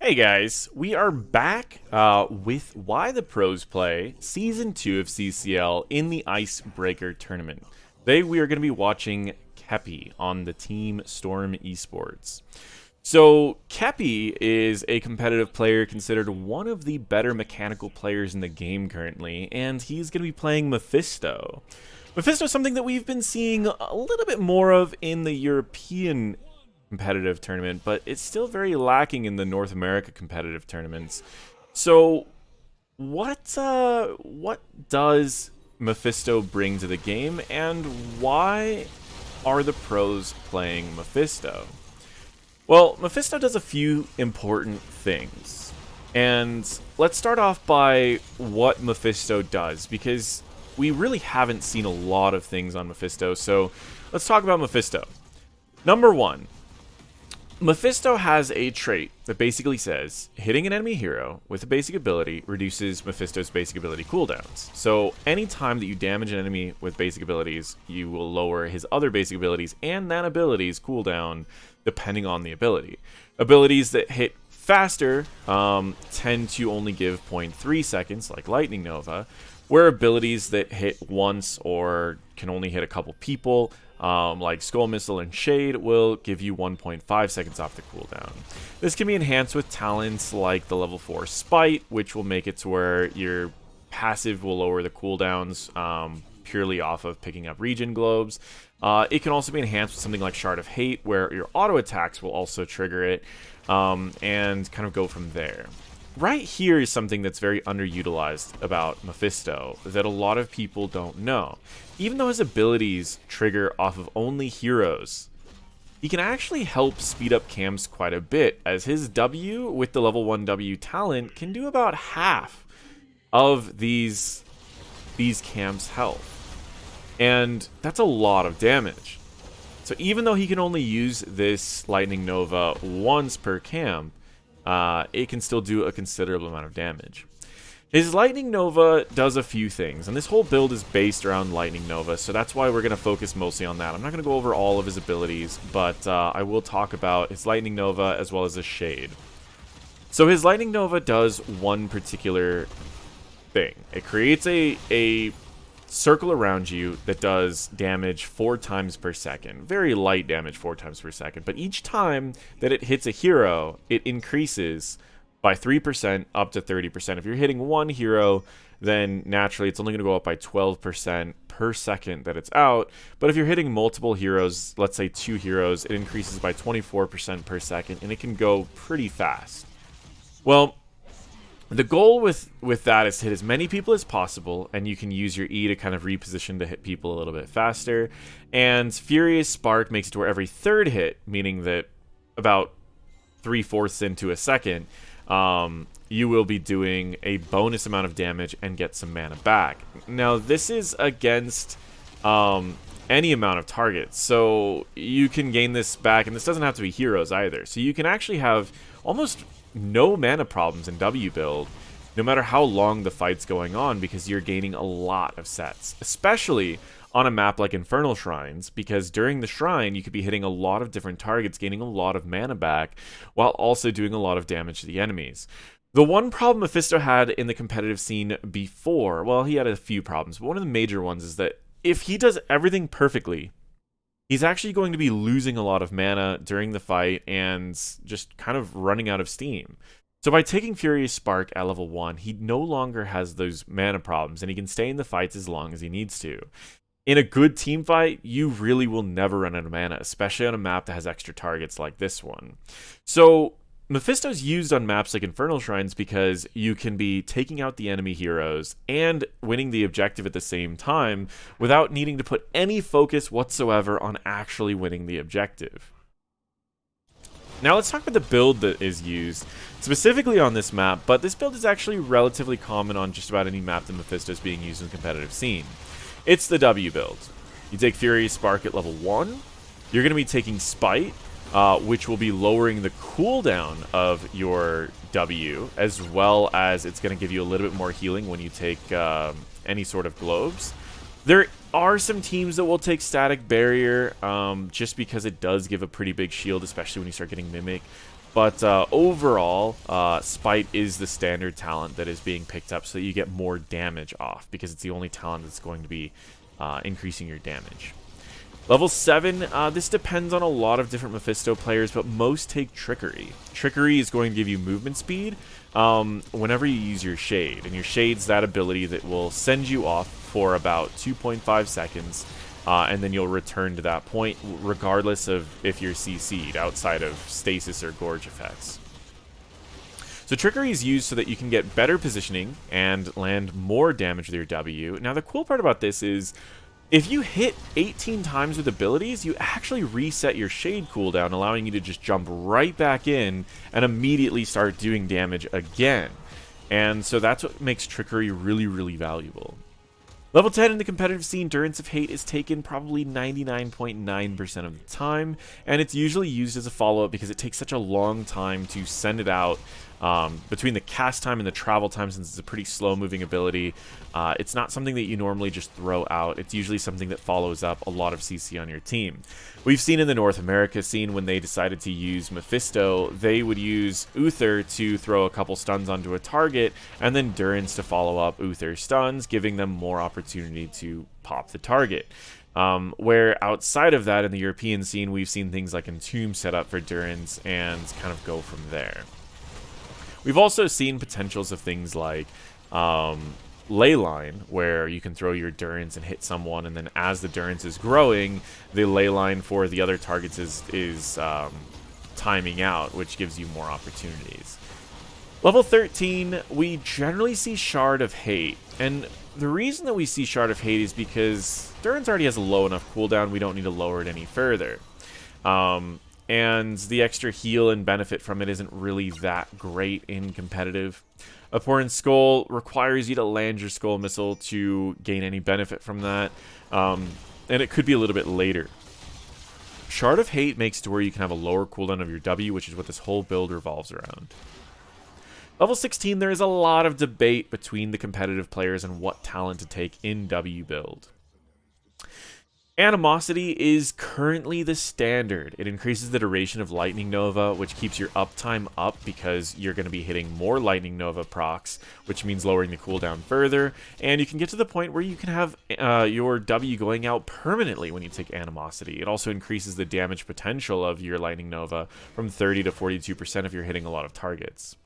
Hey guys, we are back with Why the Pros Play, Season 2 of CCL in the Icebreaker Tournament. Today we are going to be watching Qepi on the Team Storm Esports. So, Qepi is a competitive player considered one of the better mechanical players in the game currently, and he's going to be playing Mephisto. Mephisto is something that we've been seeing a little bit more of in the European competitive tournament, but it's still very lacking in the North America competitive tournaments. So what does Mephisto bring to the game, and why are the pros playing Mephisto? Well, Mephisto does a few important things. And let's start off by what Mephisto does, because we really haven't seen a lot of things on Mephisto, so let's talk about Mephisto. Number one, Mephisto has a trait that basically says hitting an enemy hero with a basic ability reduces Mephisto's basic ability cooldowns. So anytime that you damage an enemy with basic abilities, you will lower his other basic abilities and that ability's cooldown depending on the ability. Abilities that hit faster tend to only give 0.3 seconds, like Lightning Nova, where abilities that hit once or can only hit a couple people, like Skull Missile and Shade, will give you 1.5 seconds off the cooldown. This can be enhanced with talents like the level 4 Spite, which will make it to where your passive will lower the cooldowns purely off of picking up regen globes. It can also be enhanced with something like Shard of Hate, where your auto attacks will also trigger it, and kind of go from there. Right here is something that's very underutilized about Mephisto that a lot of people don't know. Even though his abilities trigger off of only heroes, he can actually help speed up camps quite a bit, as his W with the level 1 W talent can do about half of these camps' health. And that's a lot of damage. So even though he can only use this Lightning Nova once per camp, it can still do a considerable amount of damage. His Lightning Nova does a few things, and this whole build is based around Lightning Nova, so that's why we're going to focus mostly on that. I'm not going to go over all of his abilities, but I will talk about his Lightning Nova as well as his Shade. So his Lightning Nova does one particular thing. It creates a circle around you that does damage 4 times per second. Very light damage 4 times per second, but each time that it hits a hero, it increases by 3% up to 30%. If you're hitting one hero, then naturally it's only going to go up by 12% per second that it's out. But if you're hitting multiple heroes, let's say 2 heroes, it increases by 24% per second, and it can go pretty fast. Well, the goal with that is to hit as many people as possible, and you can use your E to kind of reposition to hit people a little bit faster. And Furious Spark makes it to where every third hit, meaning that about 3/4 into a second, you will be doing a bonus amount of damage and get some mana back. Now, this is against any amount of targets, so you can gain this back, and this doesn't have to be heroes either. So you can actually have almost no mana problems in W build, no matter how long the fight's going on, because you're gaining a lot of sets, especially on a map like Infernal Shrines, because during the shrine you could be hitting a lot of different targets, gaining a lot of mana back, while also doing a lot of damage to the enemies. The one problem Mephisto had in the competitive scene before, well, he had a few problems, but one of the major ones is that if he does everything perfectly, he's actually going to be losing a lot of mana during the fight and just kind of running out of steam. So by taking Furious Spark at level 1, he no longer has those mana problems, and he can stay in the fights as long as he needs to. In a good team fight, you really will never run out of mana, especially on a map that has extra targets like this one. So Mephisto's used on maps like Infernal Shrines because you can be taking out the enemy heroes and winning the objective at the same time without needing to put any focus whatsoever on actually winning the objective. Now let's talk about the build that is used specifically on this map, but this build is actually relatively common on just about any map that Mephisto is being used in the competitive scene. It's the W build. You take Furious Spark at level 1, you're going to be taking Spite, which will be lowering the cooldown of your W, as well as it's going to give you a little bit more healing when you take any sort of globes. There are some teams that will take Static Barrier, just because it does give a pretty big shield, especially when you start getting Mimic. But overall, Spite is the standard talent that is being picked up so that you get more damage off, because it's the only talent that's going to be increasing your damage. Level 7, this depends on a lot of different Mephisto players, but most take Trickery. Trickery is going to give you movement speed whenever you use your Shade, and your Shade's that ability that will send you off for about 2.5 seconds, and then you'll return to that point regardless of if you're CC'd outside of stasis or gorge effects. So Trickery is used so that you can get better positioning and land more damage with your W. Now the cool part about this is, if you hit 18 times with abilities, you actually reset your Shade cooldown, allowing you to just jump right back in and immediately start doing damage again. And so that's what makes Trickery really, really valuable. Level 10 in the competitive scene, Endurance of Hate is taken probably 99.9% of the time, and it's usually used as a follow-up because it takes such a long time to send it out. Between the cast time and the travel time, since it's a pretty slow-moving ability, it's not something that you normally just throw out. It's usually something that follows up a lot of CC on your team. We've seen in the North America scene, when they decided to use Mephisto, they would use Uther to throw a couple stuns onto a target, and then Durance to follow up Uther's stuns, giving them more opportunity to pop the target. Where outside of that, in the European scene, we've seen things like Entomb set up for Durance and kind of go from there. We've also seen potentials of things like Leyline, where you can throw your Durance and hit someone, and then as the Durance is growing, the Leyline for the other targets is timing out, which gives you more opportunities. Level 13, we generally see Shard of Hate, and the reason that we see Shard of Hate is because Durance already has a low enough cooldown, we don't need to lower it any further. And the extra heal and benefit from it isn't really that great in competitive. Abhorrent Skull requires you to land your Skull Missile to gain any benefit from that, and it could be a little bit later. Shard of Hate makes it to where you can have a lower cooldown of your W, which is what this whole build revolves around. Level 16, there is a lot of debate between the competitive players on what talent to take in W build. Animosity is currently the standard. It increases the duration of Lightning Nova, which keeps your uptime up because you're going to be hitting more Lightning Nova procs, which means lowering the cooldown further, and you can get to the point where you can have your W going out permanently when you take Animosity. It also increases the damage potential of your Lightning Nova from 30 to 42% if you're hitting a lot of targets.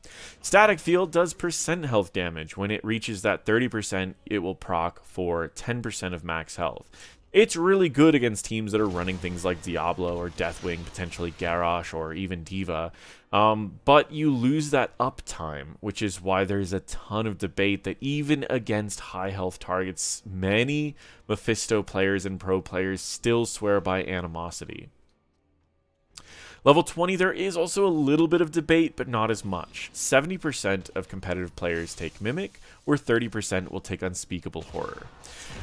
Static Field does percent health damage. When it reaches that 30%, it will proc for 10% of max health. It's really good against teams that are running things like Diablo or Deathwing, potentially Garrosh or even Diva, but you lose that uptime, which is why there's a ton of debate that even against high health targets, many Mephisto players and pro players still swear by Animosity. Level 20, there is also a little bit of debate, but not as much. 70% of competitive players take Mimic, where 30% will take Unspeakable Horror.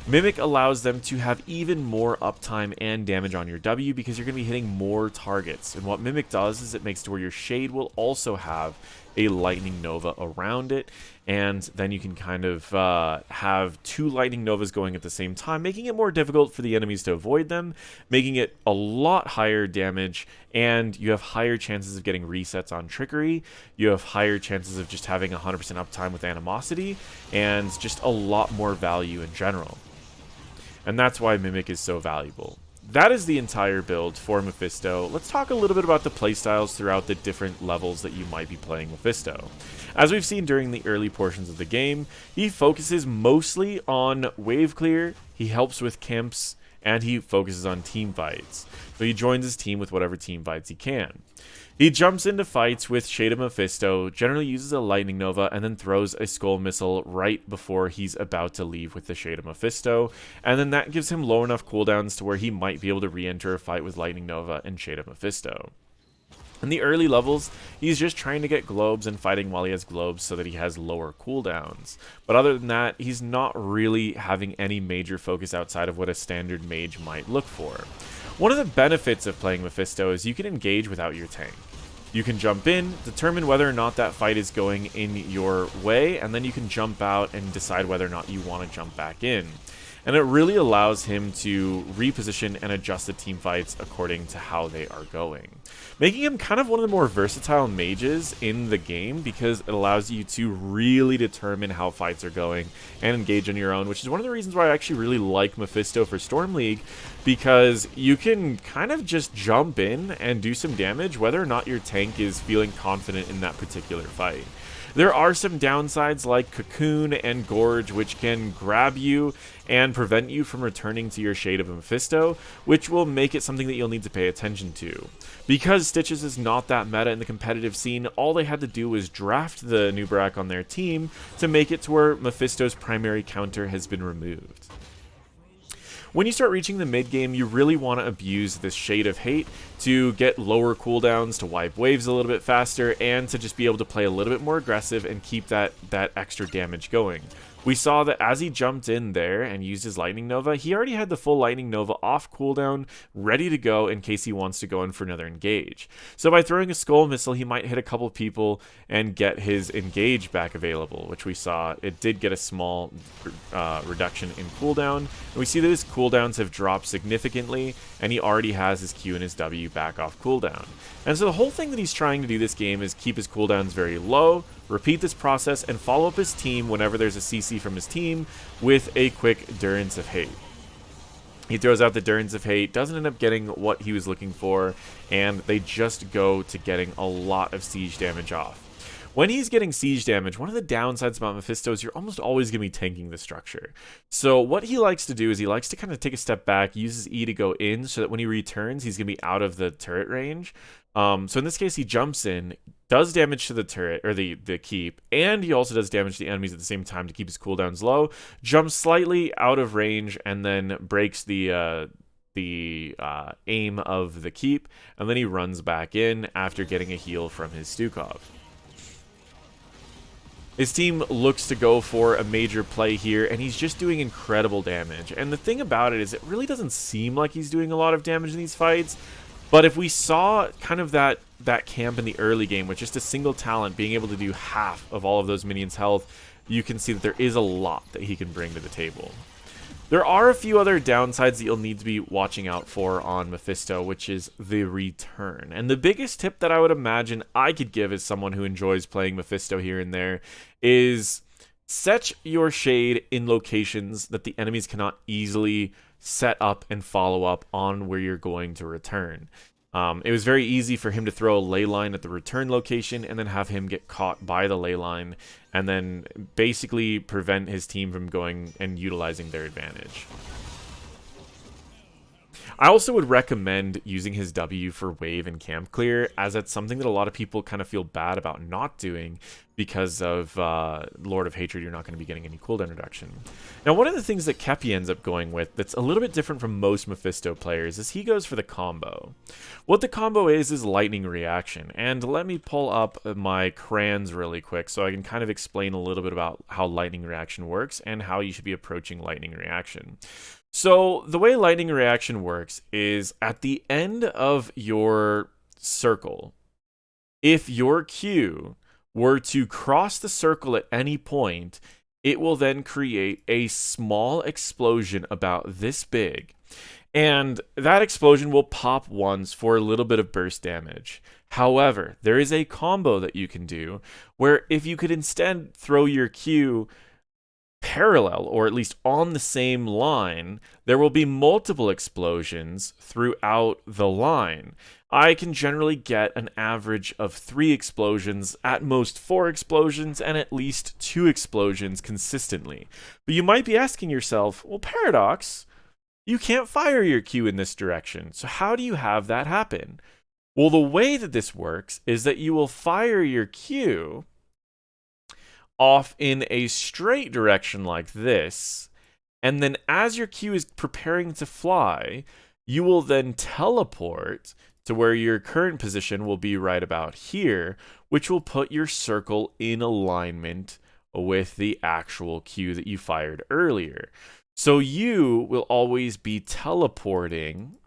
Mimic allows them to have even more uptime and damage on your W because you're going to be hitting more targets. And what Mimic does is it makes it to where your Shade will also have a Lightning Nova around it, and then you can kind of have two Lightning Novas going at the same time, making it more difficult for the enemies to avoid them, making it a lot higher damage, and you have higher chances of getting resets on Trickery, you have higher chances of just having 100% uptime with Animosity, and just a lot more value in general. And that's why Mimic is so valuable. That is the entire build for Mephisto. Let's talk a little bit about the playstyles throughout the different levels that you might be playing Mephisto. As we've seen during the early portions of the game, he focuses mostly on wave clear, he helps with camps, and he focuses on team fights. So he joins his team with whatever team fights he can. He jumps into fights with Shade of Mephisto, generally uses a Lightning Nova, and then throws a Skull Missile right before he's about to leave with the Shade of Mephisto, and then that gives him low enough cooldowns to where he might be able to re-enter a fight with Lightning Nova and Shade of Mephisto. In the early levels, he's just trying to get globes and fighting while he has globes so that he has lower cooldowns. But other than that, he's not really having any major focus outside of what a standard mage might look for. One of the benefits of playing Mephisto is you can engage without your tank. You can jump in, determine whether or not that fight is going in your way, and then you can jump out and decide whether or not you want to jump back in. and it really allows him to reposition and adjust the team fights according to how they are going, making him kind of one of the more versatile mages in the game because it allows you to really determine how fights are going and engage on your own, which is one of the reasons why I actually really like Mephisto for Storm League, because you can kind of just jump in and do some damage whether or not your tank is feeling confident in that particular fight. There are some downsides like Cocoon and Gorge, which can grab you and prevent you from returning to your Shade of Mephisto, which will make it something that you'll need to pay attention to. Because Stitches is not that meta in the competitive scene, all they had to do was draft the Nubarak on their team to make it to where Mephisto's primary counter has been removed. When you start reaching the mid game, you really want to abuse this Shade of Hate to get lower cooldowns, to wipe waves a little bit faster, and to just be able to play a little bit more aggressive and keep that extra damage going. We saw that as he jumped in there and used his Lightning Nova, he already had the full Lightning Nova off cooldown, ready to go in case he wants to go in for another engage. So by throwing a Skull Missile, he might hit a couple people and get his engage back available, which we saw it did get a small reduction in cooldown. And we see that his cooldowns have dropped significantly, and he already has his Q and his W back off cooldown. And so the whole thing that he's trying to do this game is keep his cooldowns very low, repeat this process, and follow up his team whenever there's a CC from his team with a quick Durance of Hate. He throws out the Durance of Hate, doesn't end up getting what he was looking for, and they just go to getting a lot of siege damage off. When he's getting siege damage, one of the downsides about Mephisto is you're almost always going to be tanking the structure. So what he likes to do is he likes to kind of take a step back, uses E to go in so that when he returns, he's going to be out of the turret range. So in this case, he jumps in, does damage to the turret, or the keep, and he also does damage to the enemies at the same time to keep his cooldowns low, jumps slightly out of range, and then breaks the aim of the keep, and then he runs back in after getting a heal from his Stukov. His team looks to go for a major play here, and he's just doing incredible damage. And the thing about it is it really doesn't seem like he's doing a lot of damage in these fights, but if we saw kind of that camp in the early game with just a single talent being able to do half of all of those minions' health, you can see that there is a lot that he can bring to the table. There are a few other downsides that you'll need to be watching out for on Mephisto, which is the return. And the biggest tip that I would imagine I could give as someone who enjoys playing Mephisto here and there is set your Shade in locations that the enemies cannot easily set up and follow up on where you're going to return. It was very easy for him to throw a ley line at the return location and then have him get caught by the ley line and then basically prevent his team from going and utilizing their advantage. I also would recommend using his W for wave and camp clear, as that's something that a lot of people kind of feel bad about not doing because of Lord of Hatred. You're not going to be getting any cooldown reduction. Now, one of the things that Qepi ends up going with that's a little bit different from most Mephisto players is he goes for the combo. What the combo is lightning reaction. And let me pull up my crayons really quick so I can kind of explain a little bit about how lightning reaction works and how you should be approaching lightning reaction. So the way lightning reaction works is at the end of your circle, if your Q were to cross the circle at any point, it will then create a small explosion about this big. And that explosion will pop once for a little bit of burst damage. However, there is a combo that you can do where if you could instead throw your Q parallel, or at least on the same line, there will be multiple explosions throughout the line. I can generally get an average of 3 explosions, at most 4 explosions, and at least 2 explosions consistently. But you might be asking yourself, well, Paradox, you can't fire your Q in this direction, so how do you have that happen? Well, the way that this works is that you will fire your Q off in a straight direction like this, and then as your Q is preparing to fly, you will then teleport to where your current position will be right about here, which will put your circle in alignment with the actual Q that you fired earlier. So you will always be teleporting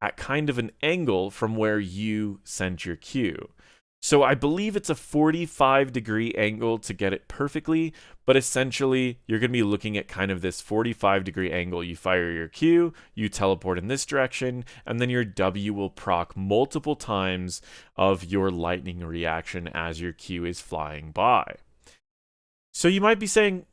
at kind of an angle from where you sent your Q. So I believe it's a 45-degree angle to get it perfectly, but essentially you're going to be looking at kind of this 45-degree angle. You fire your Q, you teleport in this direction, and then your W will proc multiple times of your lightning reaction as your Q is flying by. So you might be saying,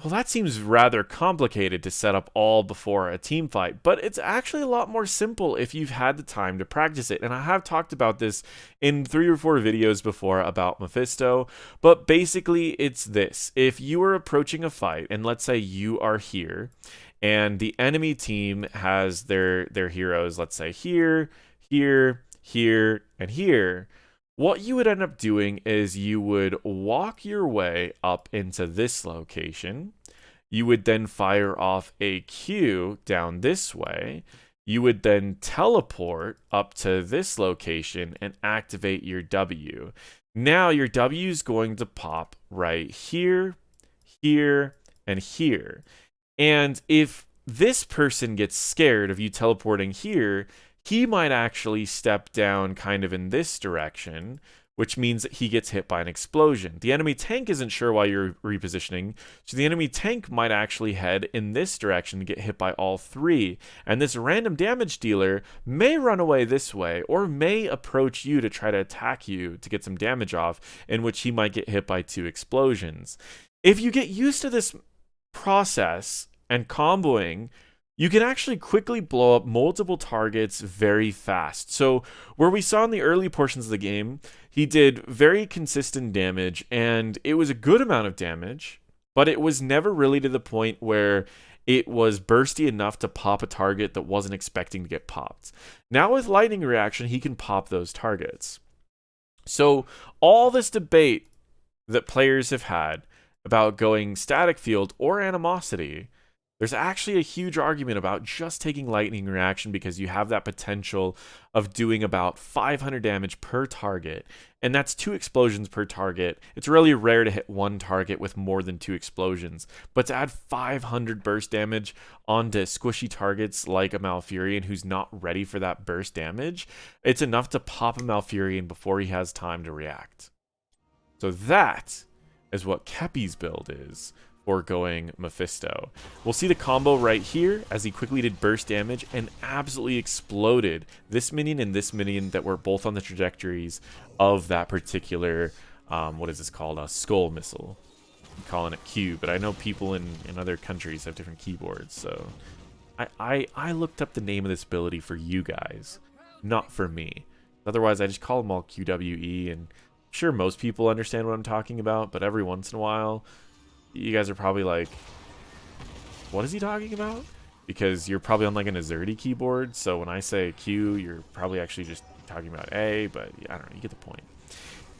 well, that seems rather complicated to set up all before a team fight, but it's actually a lot more simple if you've had the time to practice it. And I have talked about this in 3 or 4 videos before about Mephisto, but basically it's this. If you are approaching a fight, and let's say you are here, and the enemy team has their heroes, let's say here, here, here, and here, what you would end up doing is you would walk your way up into this location. You would then fire off a Q down this way. You would then teleport up to this location and activate your W. Now your W is going to pop right here, here, and here. And if this person gets scared of you teleporting here, he might actually step down kind of in this direction, which means that he gets hit by an explosion. The enemy tank isn't sure why you're repositioning, so the enemy tank might actually head in this direction to get hit by all 3. And this random damage dealer may run away this way, or may approach you to try to attack you to get some damage off, in which he might get hit by 2 explosions. If you get used to this process and comboing, you can actually quickly blow up multiple targets very fast. So where we saw in the early portions of the game, he did very consistent damage, and it was a good amount of damage, but it was never really to the point where it was bursty enough to pop a target that wasn't expecting to get popped. Now with lightning reaction, he can pop those targets. So all this debate that players have had about going static field or animosity, there's actually a huge argument about just taking lightning reaction because you have that potential of doing about 500 damage per target, and that's 2 explosions per target. It's really rare to hit 1 target with more than 2 explosions, but to add 500 burst damage onto squishy targets like a Malfurion who's not ready for that burst damage, it's enough to pop a Malfurion before he has time to react. So that is what Qepi's build is for going Mephisto. We'll see the combo right here as he quickly did burst damage and absolutely exploded this minion and this minion that were both on the trajectories of that particular, what is this called? A skull missile. I'm calling it Q, but I know people in other countries have different keyboards, so I looked up the name of this ability for you guys, not for me. Otherwise, I just call them all QWE, and I'm sure most people understand what I'm talking about, but every once in a while, you guys are probably like, what is he talking about? Because you're probably on like an Azerty keyboard, so when I say Q, you're probably actually just talking about A, but I don't know, you get the point.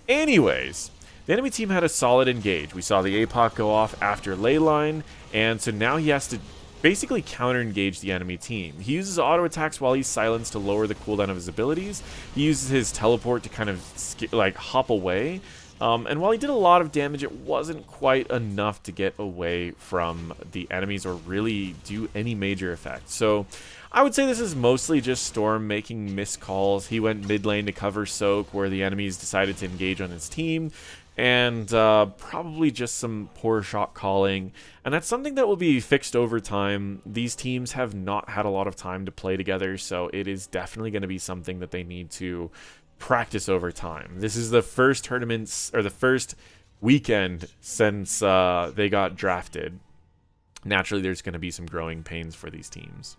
Anyways, the enemy team had a solid engage. We saw the APOC go off after Leyline, and so now he has to basically counter-engage the enemy team. He uses auto attacks while he's silenced to lower the cooldown of his abilities. He uses his teleport to kind of like hop away. And while he did a lot of damage, it wasn't quite enough to get away from the enemies or really do any major effect. So I would say this is mostly just Storm making missed calls. He went mid lane to cover Soak where the enemies decided to engage on his team, and probably just some poor shot calling. And that's something that will be fixed over time. These teams have not had a lot of time to play together, so it is definitely going to be something that they need to practice over time. This is the first tournaments, or the first weekend since they got drafted. Naturally, there's going to be some growing pains for these teams.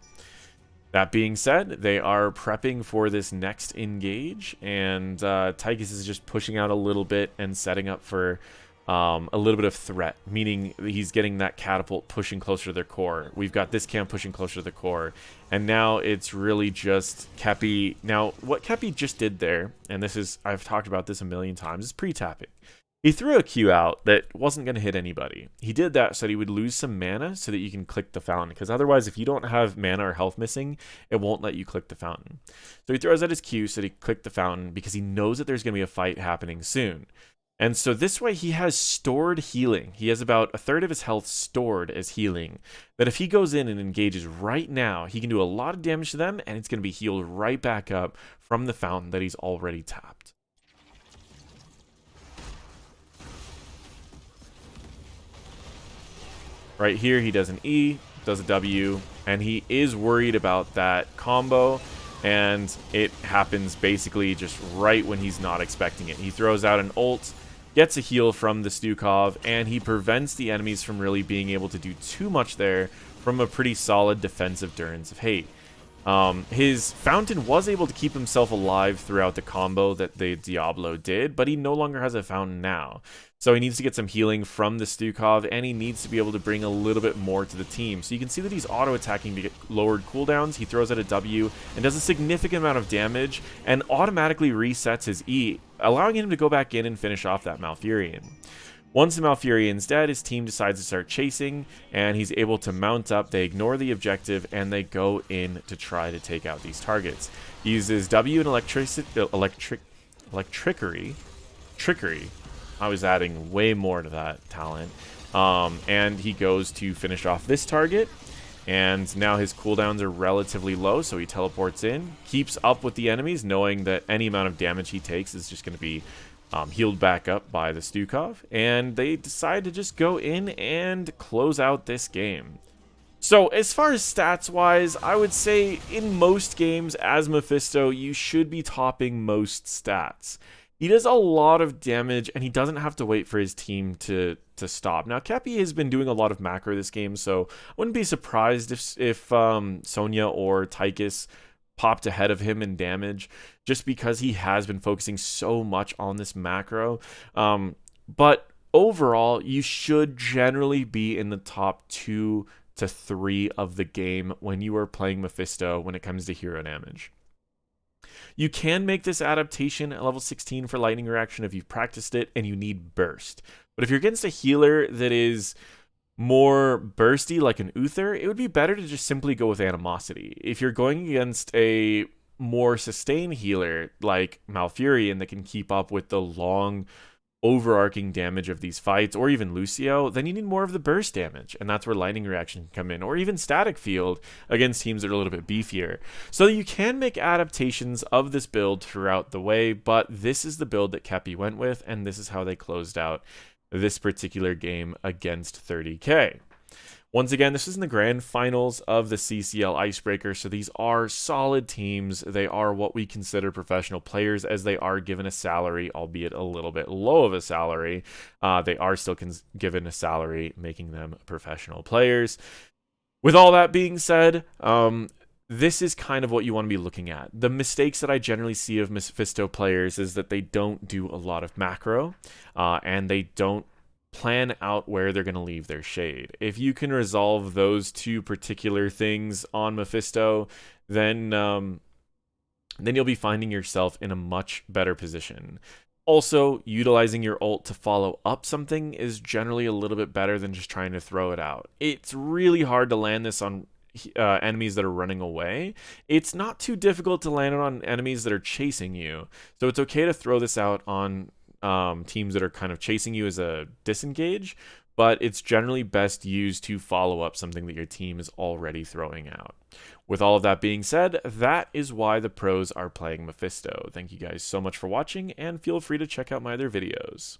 That being said, they are prepping for this next engage, and Tychus is just pushing out a little bit and setting up for a little bit of threat, meaning he's getting that catapult pushing closer to their core. We've got this camp pushing closer to the core, and now it's really just Qepi. Now, what Qepi just did there, and this is, I've talked about this a million times, is pre-tapping. He threw a Q out that wasn't going to hit anybody. He did that so that he would lose some mana so that you can click the fountain, because otherwise if you don't have mana or health missing, it won't let you click the fountain. So he throws out his Q so that he clicked the fountain because he knows that there's going to be a fight happening soon. And so this way he has stored healing. He has about a third of his health stored as healing, that if he goes in and engages right now, he can do a lot of damage to them, and it's going to be healed right back up from the fountain that he's already tapped. Right here, he does an E, does a W, and he is worried about that combo, and it happens basically just right when he's not expecting it. He throws out an ult, gets a heal from the Stukov, and he prevents the enemies from really being able to do too much there from a pretty solid defensive Durance of Hate. His Fountain was able to keep himself alive throughout the combo that the Diablo did, but he no longer has a Fountain now. So he needs to get some healing from the Stukov, and he needs to be able to bring a little bit more to the team. So you can see that he's auto-attacking to get lowered cooldowns. He throws out a W and does a significant amount of damage and automatically resets his E, allowing him to go back in and finish off that Malfurion. Once the Malfurion's dead, his team decides to start chasing, and he's able to mount up. They ignore the objective, and they go in to try to take out these targets. He uses W and Trickery. I was adding way more to that talent. And he goes to finish off this target, and now his cooldowns are relatively low, so he teleports in, keeps up with the enemies, knowing that any amount of damage he takes is just going to be healed back up by the Stukov, and they decide to just go in and close out this game. So as far as stats wise, I would say in most games as Mephisto, you should be topping most stats. He does a lot of damage, and he doesn't have to wait for his team to stop. Now, Qepi has been doing a lot of macro this game, so I wouldn't be surprised if Sonya or Tychus popped ahead of him in damage, just because he has been focusing so much on this macro. But overall, you should generally be in the top 2 to 3 of the game when you are playing Mephisto when it comes to hero damage. You can make this adaptation at level 16 for Lightning Reaction if you've practiced it and you need burst. But if you're against a healer that is more bursty like an Uther, it would be better to just simply go with Animosity. If you're going against a more sustained healer like Malfurion that can keep up with the long overarching damage of these fights, or even Lucio, then you need more of the burst damage, and that's where Lightning Reaction can come in, or even Static Field against teams that are a little bit beefier. So you can make adaptations of this build throughout the way, but this is the build that Qepi went with, and this is how they closed out this particular game against 30K. Once again, this is in the grand finals of the CCL Icebreaker, so these are solid teams. They are what we consider professional players, as they are given a salary, albeit a little bit low of a salary. They are still given a salary, making them professional players. With all that being said, this is kind of what you want to be looking at. The mistakes that I generally see of Mephisto players is that they don't do a lot of macro, and they don't plan out where they're going to leave their shade. If you can resolve those two particular things on Mephisto, then you'll be finding yourself in a much better position. Also, utilizing your ult to follow up something is generally a little bit better than just trying to throw it out. It's really hard to land this on enemies that are running away. It's not too difficult to land it on enemies that are chasing you. So it's okay to throw this out on teams that are kind of chasing you as a disengage, but it's generally best used to follow up something that your team is already throwing out. With all of that being said, that is why the pros are playing Mephisto. Thank you guys so much for watching, and feel free to check out my other videos.